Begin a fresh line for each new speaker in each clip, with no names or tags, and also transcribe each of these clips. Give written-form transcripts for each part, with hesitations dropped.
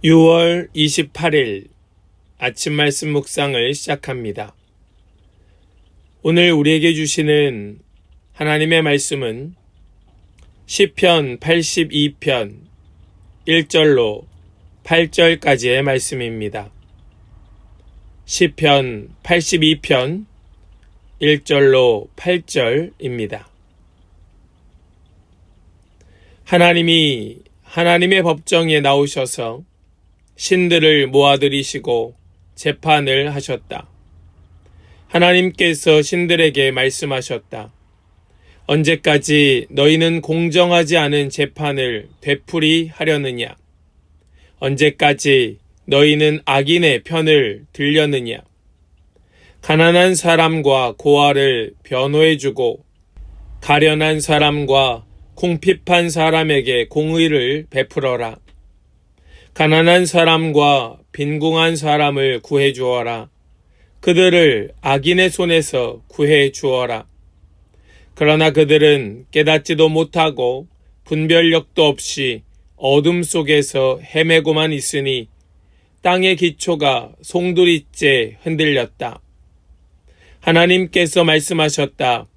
6월 28일 아침 말씀 묵상을 시작합니다. 오늘 우리에게 주시는 하나님의 말씀은 시편 82편 1절로 8절까지의 말씀입니다. 시편 82편 1절로 8절입니다. 하나님이 하나님의 법정에 나오셔서 신들을 모아들이시고 재판을 하셨다. 하나님께서 신들에게 말씀하셨다. 언제까지 너희는 공정하지 않은 재판을 되풀이 하려느냐? 언제까지 너희는 악인의 편을 들려느냐? 가난한 사람과 고아를 변호해주고 가련한 사람과 궁핍한 사람에게 공의를 베풀어라. 가난한 사람과 빈궁한 사람을 구해 주어라. 그들을 악인의 손에서 구해 주어라. 그러나 그들은 깨닫지도 못하고 분별력도 없이 어둠 속에서 헤매고만 있으니 땅의 기초가 송두리째 흔들렸다. 하나님께서 말씀하셨다.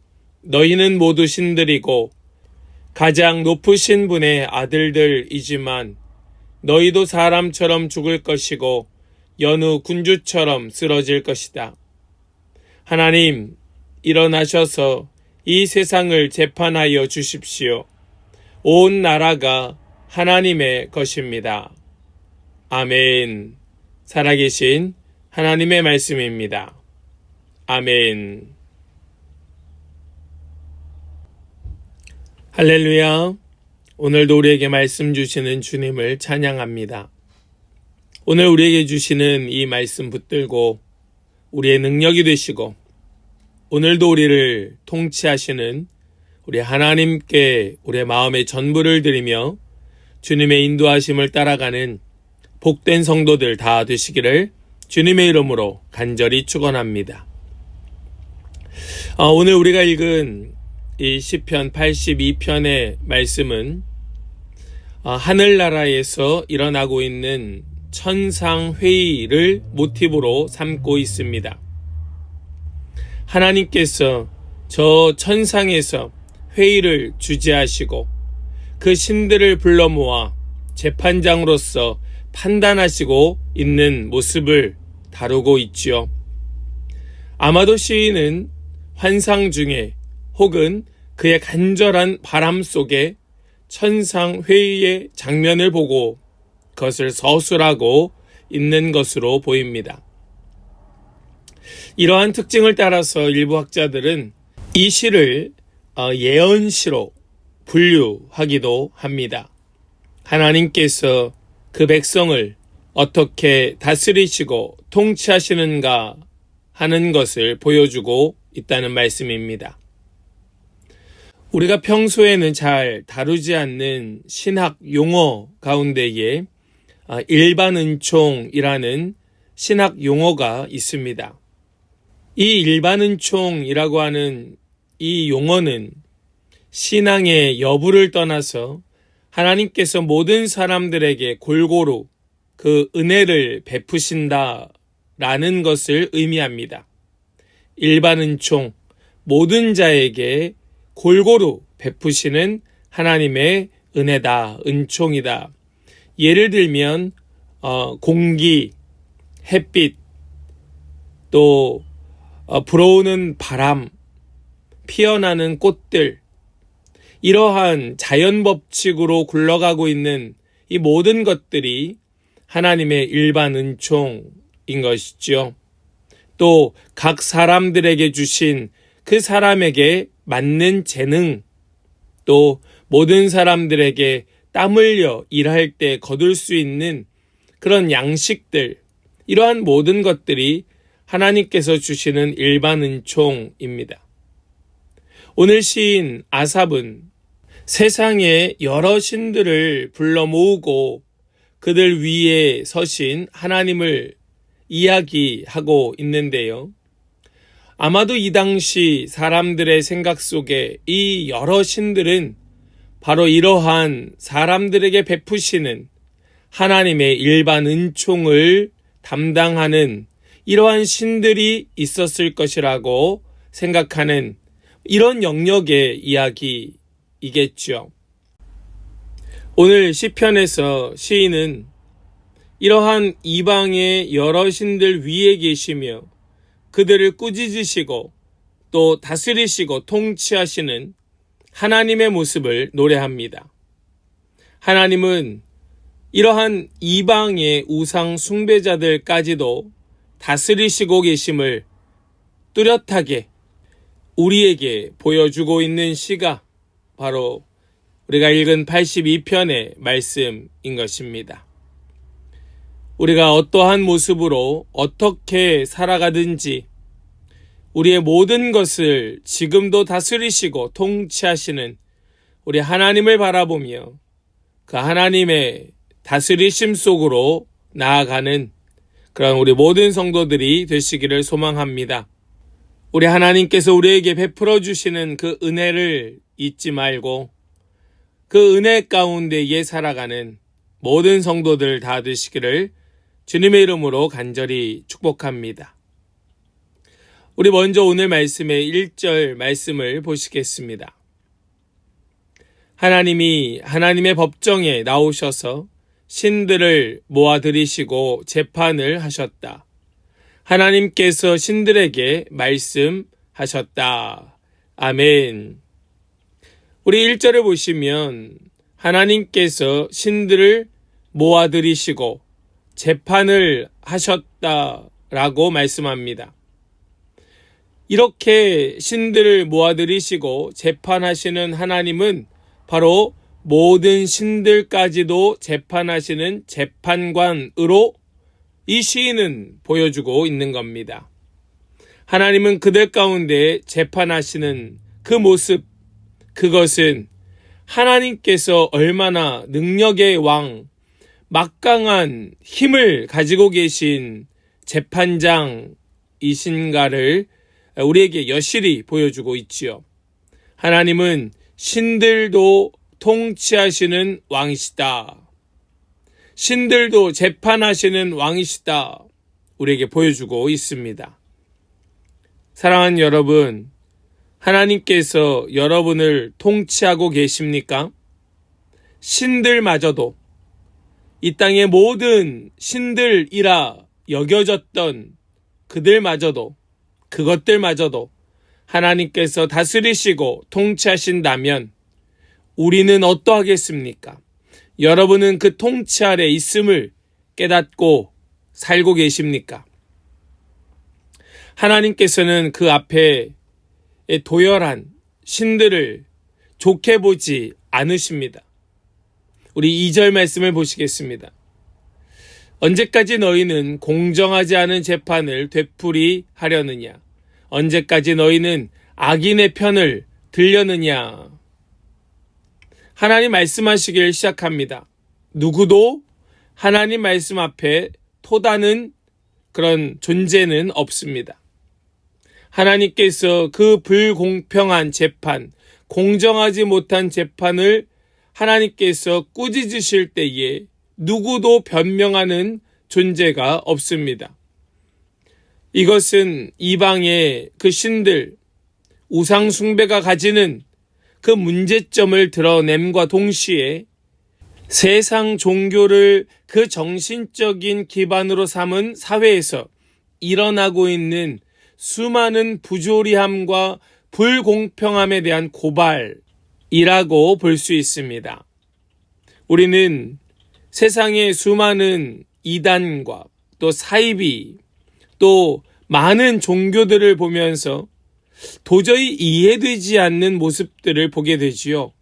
너희는 모두 신들이고 가장 높으신 분의 아들들이지만 너희도 사람처럼 죽을 것이고 여느 군주처럼 쓰러질 것이다. 하나님, 일어나셔서 이 세상을 재판하여 주십시오. 온 나라가 하나님의 것입니다. 아멘. 살아계신 하나님의 말씀입니다. 아멘. 할렐루야. 오늘도 우리에게 말씀 주시는 주님을 찬양합니다. 오늘 우리에게 주시는 이 말씀 붙들고 우리의 능력이 되시고 오늘도 우리를 통치하시는 우리 하나님께 우리의 마음의 전부를 드리며 주님의 인도하심을 따라가는 복된 성도들 다 되시기를 주님의 이름으로 간절히 축원합니다. 오늘 우리가 읽은 이 시편 82편의 말씀은 하늘나라에서 일어나고 있는 천상회의를 모티브로 삼고 있습니다. 하나님께서 저 천상에서 회의를 주재하시고 그 신들을 불러 모아 재판장으로서 판단하시고 있는 모습을 다루고 있지요. 아마도 시인은 환상 중에 혹은 그의 간절한 바람 속에 천상회의의 장면을 보고 그것을 서술하고 있는 것으로 보입니다. 이러한 특징을 따라서 일부 학자들은 이 시를 예언시로 분류하기도 합니다. 하나님께서 그 백성을 어떻게 다스리시고 통치하시는가 하는 것을 보여주고 있다는 말씀입니다. 우리가 평소에는 잘 다루지 않는 신학 용어 가운데에 일반은총이라는 신학 용어가 있습니다. 이 일반은총이라고 하는 이 용어는 신앙의 여부를 떠나서 하나님께서 모든 사람들에게 골고루 그 은혜를 베푸신다라는 것을 의미합니다. 일반은총, 모든 자에게 골고루 베푸시는 하나님의 은혜다, 은총이다. 예를 들면 공기, 햇빛, 또 불어오는 바람, 피어나는 꽃들, 이러한 자연 법칙으로 굴러가고 있는 이 모든 것들이 하나님의 일반 은총인 것이죠. 또 각 사람들에게 주신 그 사람에게 맞는 재능, 또 모든 사람들에게 땀 흘려 일할 때 거둘 수 있는 그런 양식들, 이러한 모든 것들이 하나님께서 주시는 일반 은총입니다. 오늘 시인 아삽은 세상에 여러 신들을 불러 모으고 그들 위에 서신 하나님을 이야기하고 있는데요. 아마도 이 당시 사람들의 생각 속에 이 여러 신들은 바로 이러한 사람들에게 베푸시는 하나님의 일반 은총을 담당하는 이러한 신들이 있었을 것이라고 생각하는 이런 영역의 이야기이겠죠. 오늘 시편에서 시인은 이러한 이방의 여러 신들 위에 계시며 그들을 꾸짖으시고 또 다스리시고 통치하시는 하나님의 모습을 노래합니다. 하나님은 이러한 이방의 우상 숭배자들까지도 다스리시고 계심을 뚜렷하게 우리에게 보여주고 있는 시가 바로 우리가 읽은 82편의 말씀인 것입니다. 우리가 어떠한 모습으로 어떻게 살아가든지 우리의 모든 것을 지금도 다스리시고 통치하시는 우리 하나님을 바라보며 그 하나님의 다스리심 속으로 나아가는 그런 우리 모든 성도들이 되시기를 소망합니다. 우리 하나님께서 우리에게 베풀어 주시는 그 은혜를 잊지 말고 그 은혜 가운데에 살아가는 모든 성도들 다 되시기를 주님의 이름으로 간절히 축복합니다. 우리 먼저 오늘 말씀의 1절 말씀을 보시겠습니다. 하나님이 하나님의 법정에 나오셔서 신들을 모아들이시고 재판을 하셨다. 하나님께서 신들에게 말씀하셨다. 아멘. 우리 1절을 보시면 하나님께서 신들을 모아들이시고 재판을 하셨다라고 말씀합니다. 이렇게 신들을 모아들이시고 재판하시는 하나님은 바로 모든 신들까지도 재판하시는 재판관으로 이 시인은 보여주고 있는 겁니다. 하나님은 그들 가운데 재판하시는 그 모습, 그것은 하나님께서 얼마나 능력의 왕, 막강한 힘을 가지고 계신 재판장이신가를 우리에게 여실히 보여주고 있지요. 하나님은 신들도 통치하시는 왕이시다. 신들도 재판하시는 왕이시다. 우리에게 보여주고 있습니다. 사랑하는 여러분, 하나님께서 여러분을 통치하고 계십니까? 신들마저도 이 땅의 모든 신들이라 여겨졌던 그것들마저도 하나님께서 다스리시고 통치하신다면 우리는 어떠하겠습니까? 여러분은 그 통치 아래 있음을 깨닫고 살고 계십니까? 하나님께서는 그 앞에 도열한 신들을 좋게 보지 않으십니다. 우리 2절 말씀을 보시겠습니다. 언제까지 너희는 공정하지 않은 재판을 되풀이하려느냐? 언제까지 너희는 악인의 편을 들려느냐? 하나님 말씀하시길 시작합니다. 누구도 하나님 말씀 앞에 토다는 그런 존재는 없습니다. 하나님께서 그 불공평한 재판, 공정하지 못한 재판을 하나님께서 꾸짖으실 때에 누구도 변명하는 존재가 없습니다. 이것은 이방의 그 신들, 우상 숭배가 가지는 그 문제점을 드러냄과 동시에 세상 종교를 그 정신적인 기반으로 삼은 사회에서 일어나고 있는 수많은 부조리함과 불공평함에 대한 고발이라고 볼 수 있습니다. 우리는 세상의 수많은 이단과 또 사이비 또 많은 종교들을 보면서 도저히 이해되지 않는 모습들을 보게 되지요.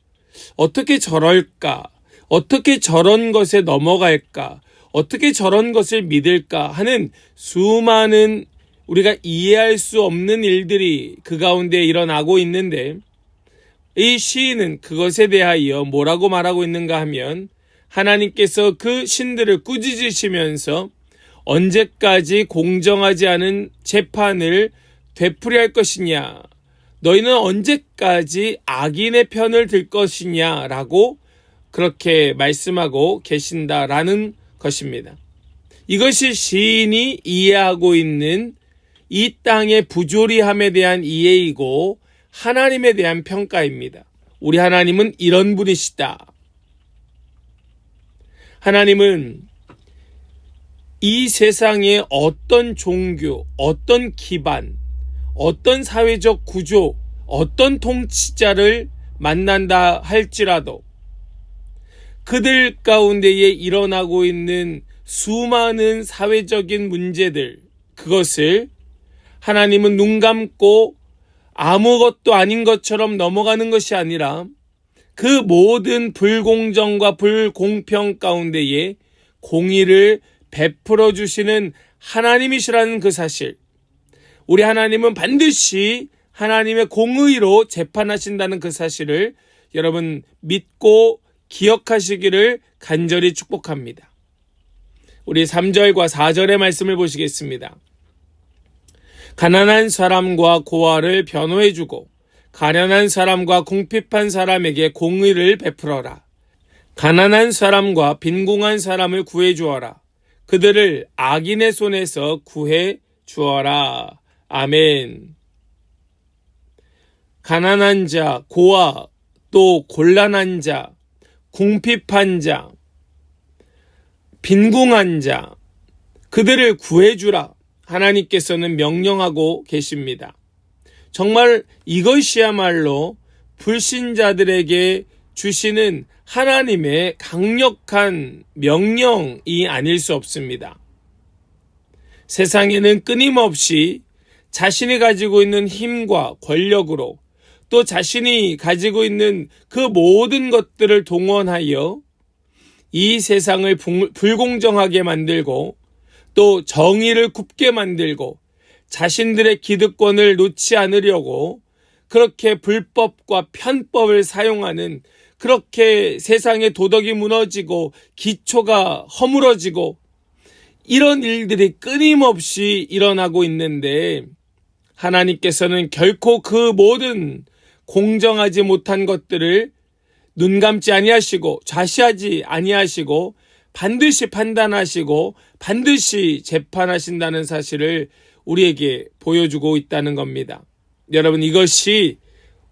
어떻게 저럴까? 어떻게 저런 것에 넘어갈까? 어떻게 저런 것을 믿을까? 하는 수많은 우리가 이해할 수 없는 일들이 그 가운데 일어나고 있는데 이 시인은 그것에 대하여 뭐라고 말하고 있는가 하면 하나님께서 그 신들을 꾸짖으시면서 언제까지 공정하지 않은 재판을 되풀이할 것이냐? 너희는 언제까지 악인의 편을 들 것이냐라고 그렇게 말씀하고 계신다라는 것입니다. 이것이 시인이 이해하고 있는 이 땅의 부조리함에 대한 이해이고 하나님에 대한 평가입니다. 우리 하나님은 이런 분이시다. 하나님은 이 세상에 어떤 종교, 어떤 기반, 어떤 사회적 구조, 어떤 통치자를 만난다 할지라도 그들 가운데에 일어나고 있는 수많은 사회적인 문제들, 그것을 하나님은 눈 감고 아무것도 아닌 것처럼 넘어가는 것이 아니라 그 모든 불공정과 불공평 가운데에 공의를 베풀어 주시는 하나님이시라는 그 사실, 우리 하나님은 반드시 하나님의 공의로 재판하신다는 그 사실을 여러분 믿고 기억하시기를 간절히 축복합니다. 우리 3절과 4절의 말씀을 보시겠습니다. 가난한 사람과 고아를 변호해주고 가련한 사람과 궁핍한 사람에게 공의를 베풀어라. 가난한 사람과 빈궁한 사람을 구해주어라. 그들을 악인의 손에서 구해주어라. 아멘. 가난한 자, 고아, 또 곤란한 자, 궁핍한 자, 빈궁한 자, 그들을 구해주라. 하나님께서는 명령하고 계십니다. 정말 이것이야말로 불신자들에게 주시는 하나님의 강력한 명령이 아닐 수 없습니다. 세상에는 끊임없이 자신이 가지고 있는 힘과 권력으로 또 자신이 가지고 있는 그 모든 것들을 동원하여 이 세상을 불공정하게 만들고 또 정의를 굽게 만들고 자신들의 기득권을 놓지 않으려고 그렇게 불법과 편법을 사용하는, 그렇게 세상의 도덕이 무너지고 기초가 허물어지고 이런 일들이 끊임없이 일어나고 있는데 하나님께서는 결코 그 모든 공정하지 못한 것들을 눈감지 아니하시고 좌시하지 아니하시고 반드시 판단하시고 반드시 재판하신다는 사실을 우리에게 보여주고 있다는 겁니다. 여러분, 이것이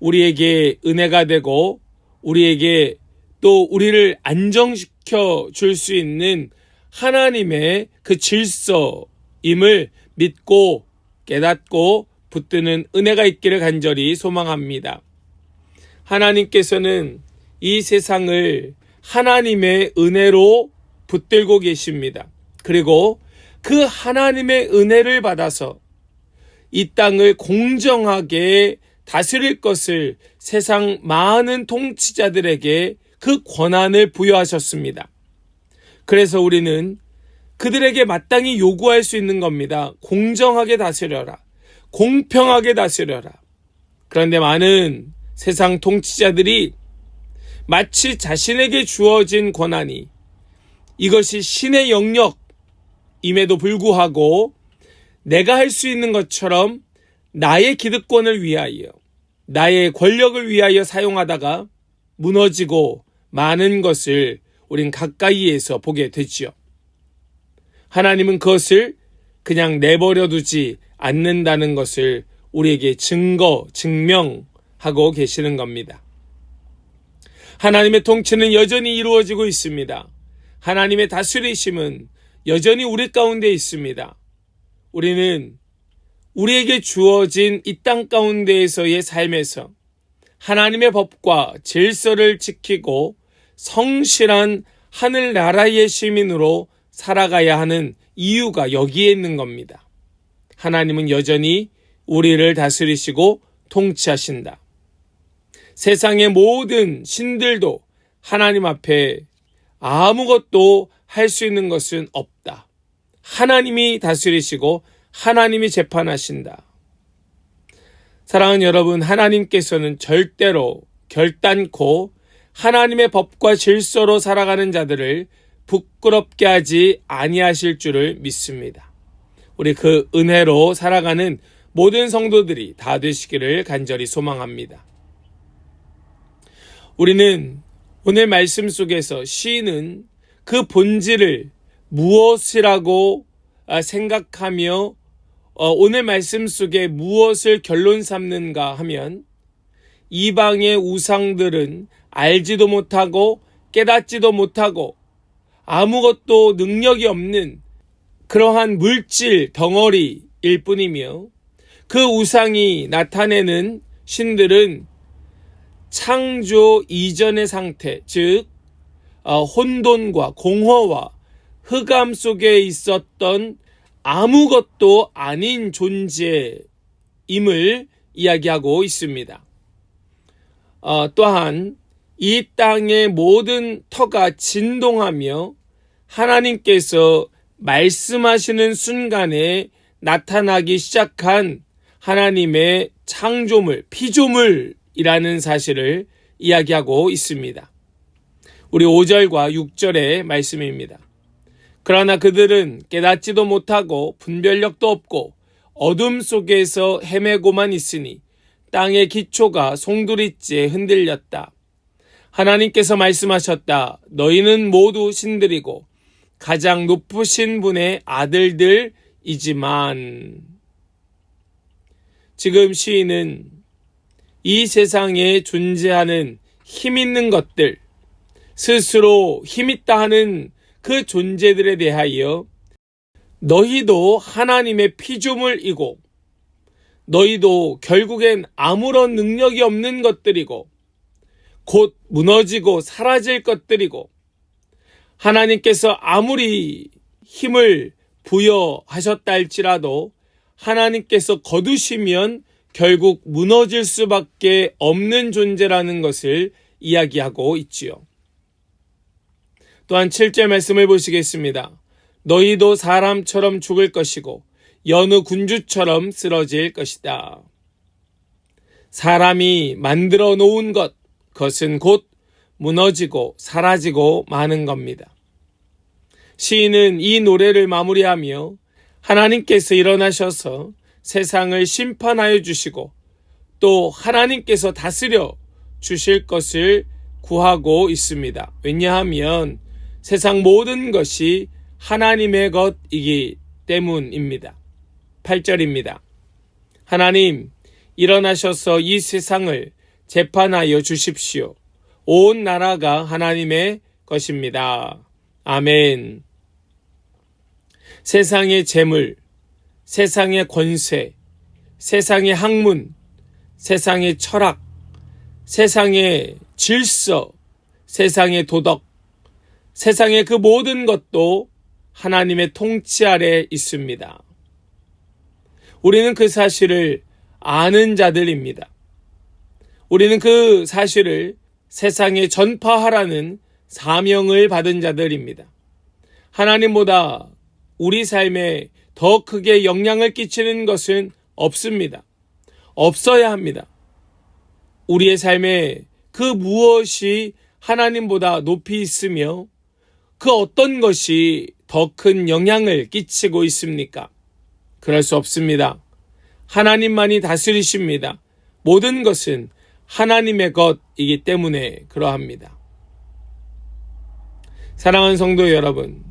우리에게 은혜가 되고 우리에게 또 우리를 안정시켜 줄 수 있는 하나님의 그 질서임을 믿고 깨닫고 붙드는 은혜가 있기를 간절히 소망합니다. 하나님께서는 이 세상을 하나님의 은혜로 붙들고 계십니다. 그리고 그 하나님의 은혜를 받아서 이 땅을 공정하게 다스릴 것을 세상 많은 통치자들에게 그 권한을 부여하셨습니다. 그래서 우리는 그들에게 마땅히 요구할 수 있는 겁니다. 공정하게 다스려라. 공평하게 다스려라. 그런데 많은 세상 통치자들이 마치 자신에게 주어진 권한이 이것이 신의 영역임에도 불구하고 내가 할 수 있는 것처럼 나의 기득권을 위하여, 나의 권력을 위하여 사용하다가 무너지고 많은 것을 우린 가까이에서 보게 되지요. 하나님은 그것을 그냥 내버려 두지 않는다는 것을 우리에게 증명하고 계시는 겁니다. 하나님의 통치는 여전히 이루어지고 있습니다. 하나님의 다스리심은 여전히 우리 가운데 있습니다. 우리는 우리에게 주어진 이 땅 가운데에서의 삶에서 하나님의 법과 질서를 지키고 성실한 하늘나라의 시민으로 살아가야 하는 이유가 여기에 있는 겁니다. 하나님은 여전히 우리를 다스리시고 통치하신다. 세상의 모든 신들도 하나님 앞에 아무것도 할 수 있는 것은 없다. 하나님이 다스리시고 하나님이 재판하신다. 사랑하는 여러분, 하나님께서는 절대로 결단코 하나님의 법과 질서로 살아가는 자들을 부끄럽게 하지 아니하실 줄을 믿습니다. 우리 그 은혜로 살아가는 모든 성도들이 다 되시기를 간절히 소망합니다. 우리는 오늘 말씀 속에서 시인은 그 본질을 무엇이라고 생각하며 오늘 말씀 속에 무엇을 결론 삼는가 하면 이방의 우상들은 알지도 못하고 깨닫지도 못하고 아무것도 능력이 없는 그러한 물질 덩어리일 뿐이며 그 우상이 나타내는 신들은 창조 이전의 상태, 즉 혼돈과 공허와 흑암 속에 있었던 아무것도 아닌 존재임을 이야기하고 있습니다. 또한 이 땅의 모든 터가 진동하며 하나님께서 말씀하시는 순간에 나타나기 시작한 하나님의 창조물, 피조물이라는 사실을 이야기하고 있습니다. 우리 5절과 6절의 말씀입니다. 그러나 그들은 깨닫지도 못하고 분별력도 없고 어둠 속에서 헤매고만 있으니 땅의 기초가 송두리째 흔들렸다. 하나님께서 말씀하셨다. 너희는 모두 신들이고 가장 높으신 분의 아들들이지만. 지금 시인은 이 세상에 존재하는 힘 있는 것들, 스스로 힘있다 하는 그 존재들에 대하여 너희도 하나님의 피조물이고 너희도 결국엔 아무런 능력이 없는 것들이고 곧 무너지고 사라질 것들이고 하나님께서 아무리 힘을 부여하셨다 할지라도 하나님께서 거두시면 결국 무너질 수밖에 없는 존재라는 것을 이야기하고 있지요. 또한 7절 말씀을 보시겠습니다. 너희도 사람처럼 죽을 것이고 여느 군주처럼 쓰러질 것이다. 사람이 만들어 놓은 것, 그것은 곧 무너지고 사라지고 마는 겁니다. 시인은 이 노래를 마무리하며 하나님께서 일어나셔서 세상을 심판하여 주시고 또 하나님께서 다스려 주실 것을 구하고 있습니다. 왜냐하면 세상 모든 것이 하나님의 것이기 때문입니다. 8절입니다. 하나님, 일어나셔서 이 세상을 재판하여 주십시오. 온 나라가 하나님의 것입니다. 아멘. 세상의 재물, 세상의 권세, 세상의 학문, 세상의 철학, 세상의 질서, 세상의 도덕, 세상의 그 모든 것도 하나님의 통치 아래 있습니다. 우리는 그 사실을 아는 자들입니다. 우리는 그 사실을 세상에 전파하라는 사명을 받은 자들입니다. 하나님보다 우리 삶에 더 크게 영향을 끼치는 것은 없습니다. 없어야 합니다. 우리의 삶에 그 무엇이 하나님보다 높이 있으며 그 어떤 것이 더 큰 영향을 끼치고 있습니까? 그럴 수 없습니다. 하나님만이 다스리십니다. 모든 것은 하나님의 것이기 때문에 그러합니다. 사랑하는 성도 여러분,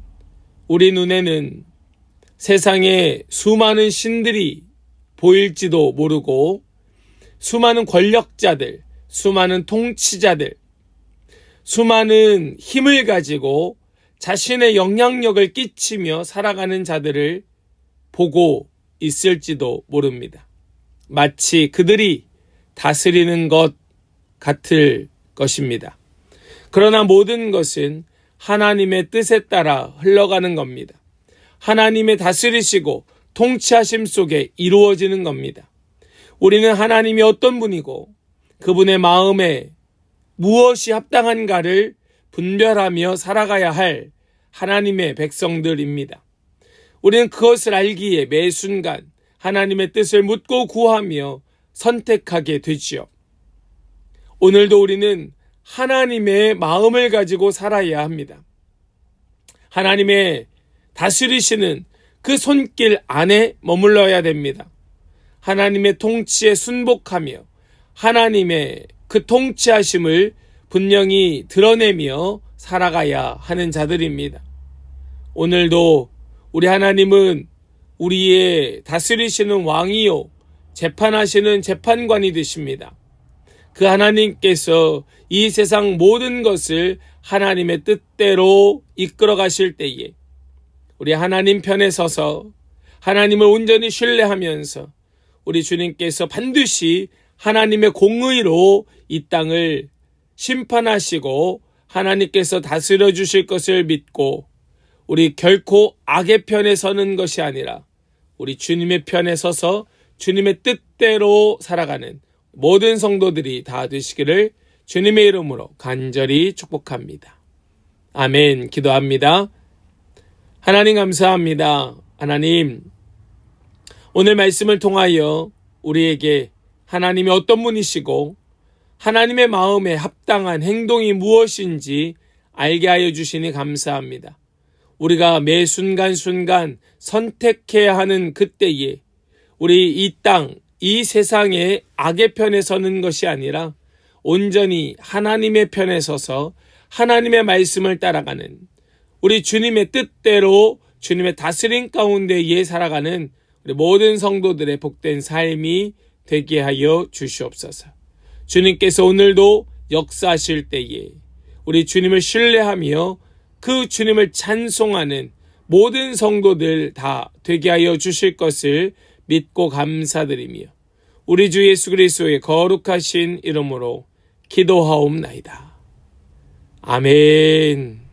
우리 눈에는 세상에 수많은 신들이 보일지도 모르고 수많은 권력자들, 수많은 통치자들, 수많은 힘을 가지고 자신의 영향력을 끼치며 살아가는 자들을 보고 있을지도 모릅니다. 마치 그들이 다스리는 것 같을 것입니다. 그러나 모든 것은 하나님의 뜻에 따라 흘러가는 겁니다. 하나님의 다스리시고 통치하심 속에 이루어지는 겁니다. 우리는 하나님이 어떤 분이고 그분의 마음에 무엇이 합당한가를 분별하며 살아가야 할 하나님의 백성들입니다. 우리는 그것을 알기에 매 순간 하나님의 뜻을 묻고 구하며 선택하게 되지요. 오늘도 우리는 하나님의 마음을 가지고 살아야 합니다. 하나님의 다스리시는 그 손길 안에 머물러야 됩니다. 하나님의 통치에 순복하며 하나님의 그 통치하심을 분명히 드러내며 살아가야 하는 자들입니다. 오늘도 우리 하나님은 우리의 다스리시는 왕이요 재판하시는 재판관이 되십니다. 그 하나님께서 이 세상 모든 것을 하나님의 뜻대로 이끌어 가실 때에 우리 하나님 편에 서서 하나님을 온전히 신뢰하면서 우리 주님께서 반드시 하나님의 공의로 이 땅을 심판하시고 하나님께서 다스려 주실 것을 믿고 우리 결코 악의 편에 서는 것이 아니라 우리 주님의 편에 서서 주님의 뜻대로 살아가는 모든 성도들이 다 되시기를 주님의 이름으로 간절히 축복합니다. 아멘. 기도합니다. 하나님 감사합니다. 하나님, 오늘 말씀을 통하여 우리에게 하나님이 어떤 분이시고 하나님의 마음에 합당한 행동이 무엇인지 알게 하여 주시니 감사합니다. 우리가 매 순간순간 선택해야 하는 그때에 우리 이 땅, 이 세상의 악의 편에 서는 것이 아니라 온전히 하나님의 편에 서서 하나님의 말씀을 따라가는 우리 주님의 뜻대로 주님의 다스림 가운데에 살아가는 우리 모든 성도들의 복된 삶이 되게 하여 주시옵소서. 주님께서 오늘도 역사하실 때에 우리 주님을 신뢰하며 그 주님을 찬송하는 모든 성도들 다 되게 하여 주실 것을 믿고 감사드리며 우리 주 예수 그리스도의 거룩하신 이름으로 기도하옵나이다. 아멘.